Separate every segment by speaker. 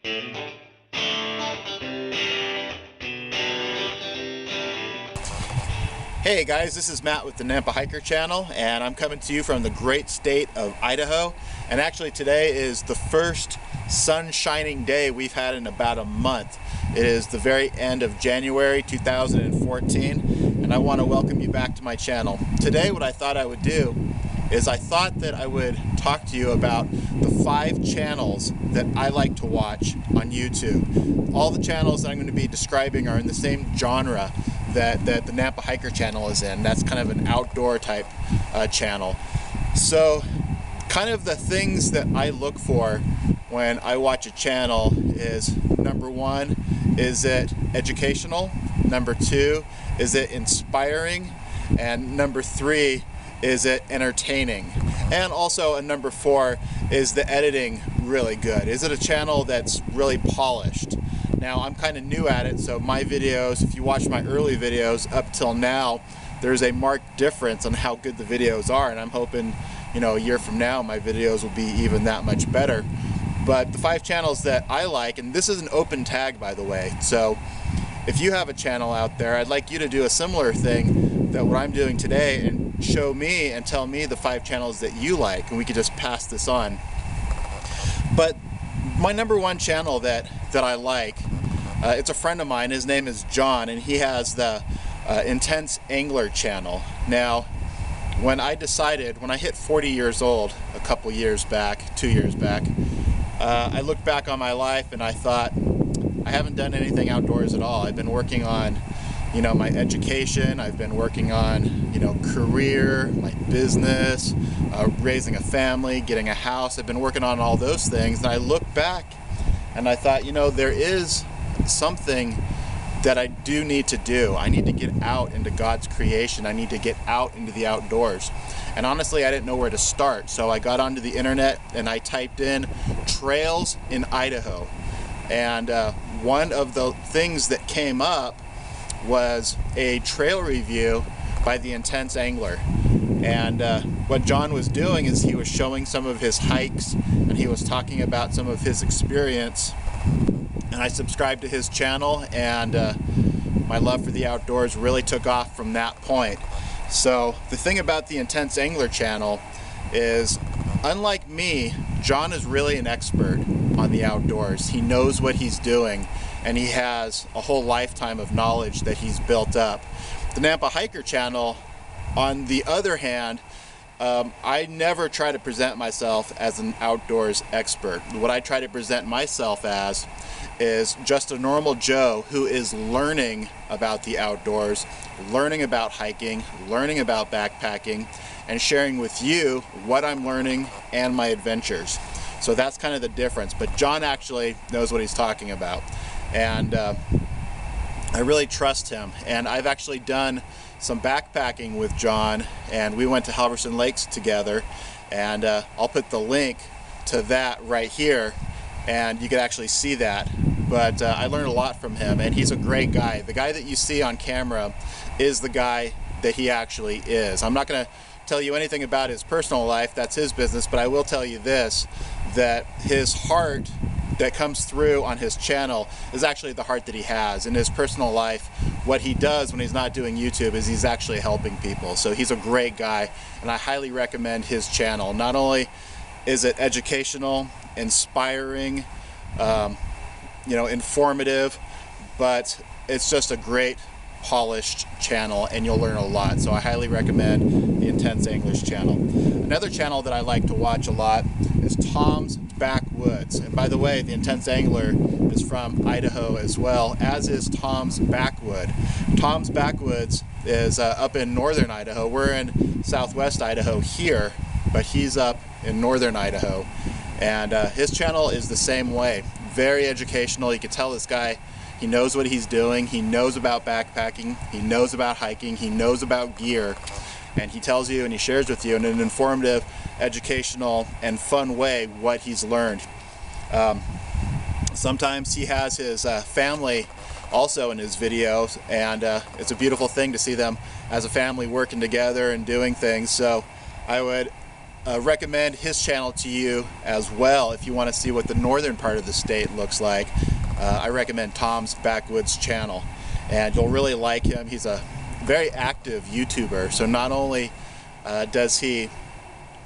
Speaker 1: Hey guys, this is Matt with the Nampa Hiker channel, and I'm coming to you from the great state of Idaho. And actually today is the first sun shining day we've had in about a month. It is the very end of January 2014, and I want to welcome you back to my channel. Today what I thought I would do is I thought that I would talk to you about the 5 channels that I like to watch on YouTube. All the channels that I'm going to be describing are in the same genre that the Nampa Hiker channel is in. That's kind of an outdoor type channel. So kind of the things that I look for when I watch a channel is, number 1, is it educational? Number 2, is it inspiring? And number 3, is it entertaining? And also, number 4, is the editing really good? Is it a channel that's really polished? Now, I'm kind of new at it, so my videos, if you watch my early videos up till now, there's a marked difference on how good the videos are, and I'm hoping, you know, a year from now my videos will be even that much better. But the 5 channels that I like, and this is an open tag, by the way, so if you have a channel out there, I'd like you to do a similar thing that what I'm doing today and show me and tell me the 5 channels that you like, and we could just pass this on. But my number 1 channel that I like, it's a friend of mine. His name is John, and he has the Intense Angler channel. Now, when I hit 40 years old a couple years back, 2 years back, I looked back on my life and I thought, I haven't done anything outdoors at all. I've been working on, you know, my education. I've been working on, you know, career, my business, raising a family, getting a house. I've been working on all those things, and I look back and I thought, you know, there is something that I do need to do. I need to get out into God's creation. I need to get out into the outdoors. And honestly, I didn't know where to start. So I got onto the internet and I typed in trails in Idaho. And one of the things that came up was a trail review by the Intense Angler. And what John was doing is he was showing some of his hikes, and he was talking about some of his experience. And I subscribed to his channel, and my love for the outdoors really took off from that point. So the thing about the Intense Angler channel is, unlike me, John is really an expert on the outdoors. He knows what he's doing, and he has a whole lifetime of knowledge that he's built up. The Nampa Hiker channel, on the other hand, I never try to present myself as an outdoors expert. What I try to present myself as is just a normal Joe who is learning about the outdoors, learning about hiking, learning about backpacking, and sharing with you what I'm learning and my adventures. So that's kind of the difference. But John actually knows what he's talking about, and I really trust him. And I've actually done some backpacking with John, and we went to Halverson Lakes together, and I'll put the link to that right here, and you can actually see that. But I learned a lot from him, and he's a great guy. The guy that you see on camera is the guy that he actually is. I'm not going to tell you anything about his personal life, that's his business, but I will tell you this, that his heart that comes through on his channel is actually the heart that he has. In his personal life, what he does when he's not doing YouTube is he's actually helping people. So he's a great guy, and I highly recommend his channel. Not only is it educational, inspiring, you know, informative, but it's just a great polished channel, and you'll learn a lot. So I highly recommend the Intense Angler's channel. Another channel that I like to watch a lot is Tom's Backwoods. And by the way, the Intense Angler is from Idaho as well, as is Tom's Backwood. Tom's Backwoods is up in northern Idaho. We're in southwest Idaho here, but he's up in northern Idaho. And his channel is the same way. Very educational. You can tell this guy, he knows what he's doing. He knows about backpacking. He knows about hiking. He knows about gear. And he tells you and he shares with you in an informative, educational, and fun way what he's learned. Sometimes he has his family also in his videos, and it's a beautiful thing to see them as a family working together and doing things. So I would recommend his channel to you as well if you want to see what the northern part of the state looks like. I recommend Tom's Backwoods channel, and you'll really like him. He's a very active YouTuber, so not only does he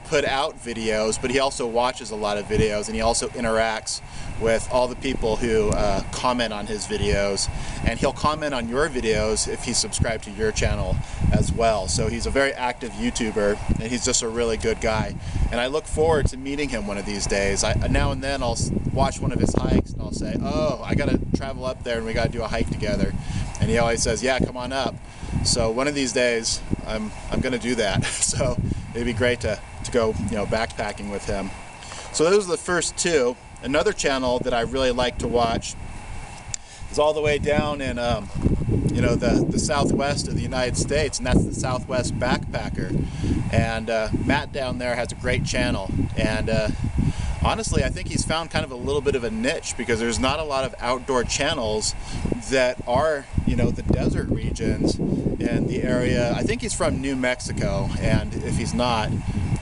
Speaker 1: put out videos, but he also watches a lot of videos, and he also interacts with all the people who comment on his videos, and he'll comment on your videos if he's subscribed to your channel as well. So he's a very active YouTuber, and he's just a really good guy, and I look forward to meeting him one of these days. Now and then I'll watch one of his hikes and I'll say, oh, I gotta travel up there and we gotta do a hike together, and he always says, yeah, come on up. So one of these days I'm gonna do that. So it'd be great to go, backpacking with him. So those are the first two. Another channel that I really like to watch is all the way down in the southwest of the United States, and that's the Southwest Backpacker. And Matt down there has a great channel, and honestly I think he's found kind of a little bit of a niche, because there's not a lot of outdoor channels that are the desert regions in the area. I think he's from New Mexico, and if he's not,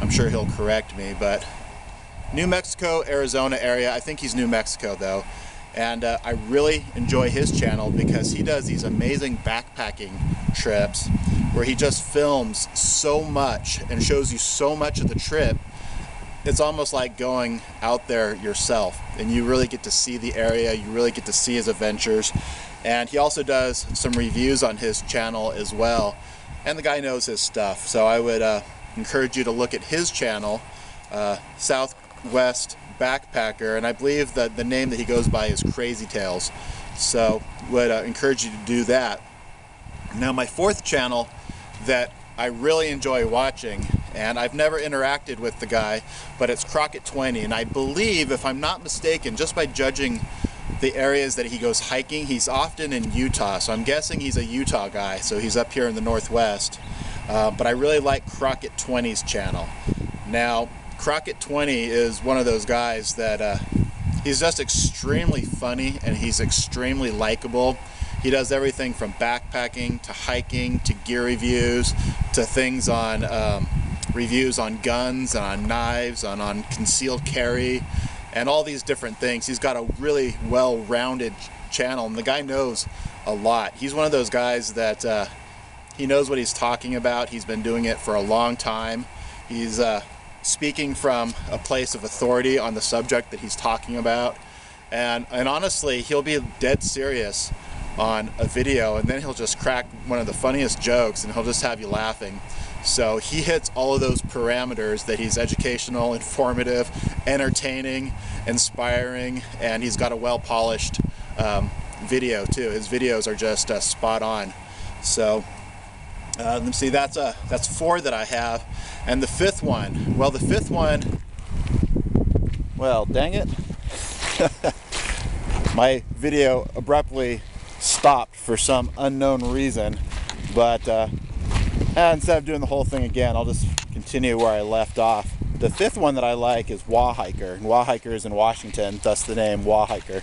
Speaker 1: I'm sure he'll correct me, but New Mexico, Arizona area. I think he's New Mexico though. And I really enjoy his channel because he does these amazing backpacking trips where he just films so much and shows you so much of the trip. It's almost like going out there yourself, and you really get to see the area, you really get to see his adventures. And he also does some reviews on his channel as well, and the guy knows his stuff. So I would encourage you to look at his channel, Southwest Backpacker, and I believe that the name that he goes by is Crazy Tales. So would encourage you to do that. Now my fourth channel that I really enjoy watching, and I've never interacted with the guy, but it's Crockett20, and I believe, if I'm not mistaken, just by judging the areas that he goes hiking, he's often in Utah, so I'm guessing he's a Utah guy, so he's up here in the Northwest. But I really like Crockett20's channel. Now Crockett20 is one of those guys that he's just extremely funny, and he's extremely likable. He does everything from backpacking to hiking to gear reviews to things on reviews on guns and on knives, on concealed carry, and all these different things. He's got a really well-rounded channel, and the guy knows a lot. He's one of those guys that he knows what he's talking about. He's been doing it for a long time. He's speaking from a place of authority on the subject that he's talking about, and honestly, he'll be dead serious on a video, and then he'll just crack one of the funniest jokes, and he'll just have you laughing. So he hits all of those parameters that he's educational, informative, entertaining, inspiring, and he's got a well-polished video too. His videos are just spot on. So let me see, that's four that I have. And the fifth one, well, dang it. My video abruptly stopped for some unknown reason, but instead of doing the whole thing again, I'll just continue where I left off. The fifth one that I like is Wahhiker, and Wahhiker is in Washington, thus the name Wahhiker.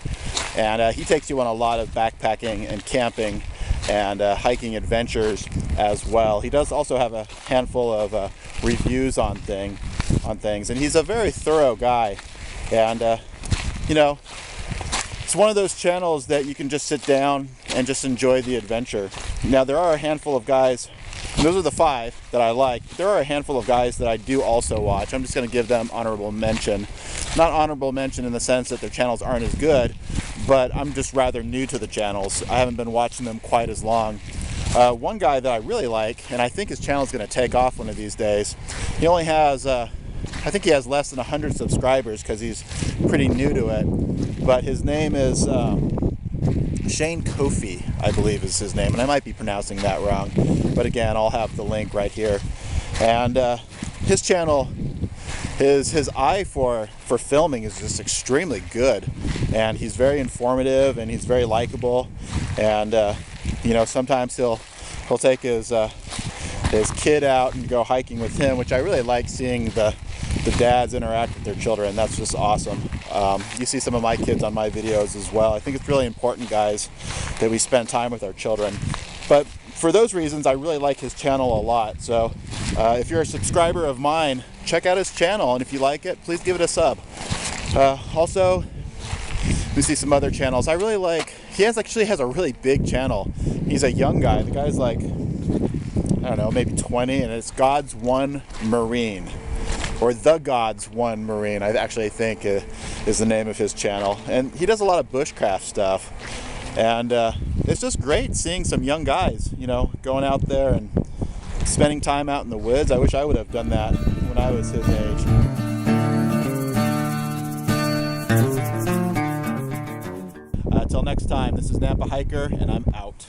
Speaker 1: And he takes you on a lot of backpacking and camping and hiking adventures as well. He does also have a handful of reviews on things, and he's a very thorough guy. And it's one of those channels that you can just sit down and just enjoy the adventure. Now there are a handful of guys, and those are the five that I like. There are a handful of guys that I do also watch. I'm just going to give them honorable mention. Not honorable mention in the sense that their channels aren't as good, but I'm just rather new to the channels. I haven't been watching them quite as long. One guy that I really like, and I think his channel is going to take off one of these days. He only has, I think he has less than 100 subscribers because he's pretty new to it. But his name is Shane Kofi, I believe is his name, and I might be pronouncing that wrong. But again, I'll have the link right here. And his channel, his eye for filming is just extremely good, and he's very informative, and he's very likable. And sometimes he'll take his kid out and go hiking with him, which I really like seeing the dads interact with their children. That's just awesome. You see some of my kids on my videos as well. I think it's really important, guys, that we spend time with our children. But for those reasons, I really like his channel a lot. So if you're a subscriber of mine, check out his channel, and if you like it, please give it a sub. Also, we see some other channels I really like. He actually has a really big channel. He's a young guy. The guy's like, I don't know, maybe 20, and it's God's One Marine, or The God's One Marine, I actually think is the name of his channel. And he does a lot of bushcraft stuff. And it's just great seeing some young guys, you know, going out there and spending time out in the woods. I wish I would have done that when I was his age. Until next time, this is Nampa Hiker, and I'm out.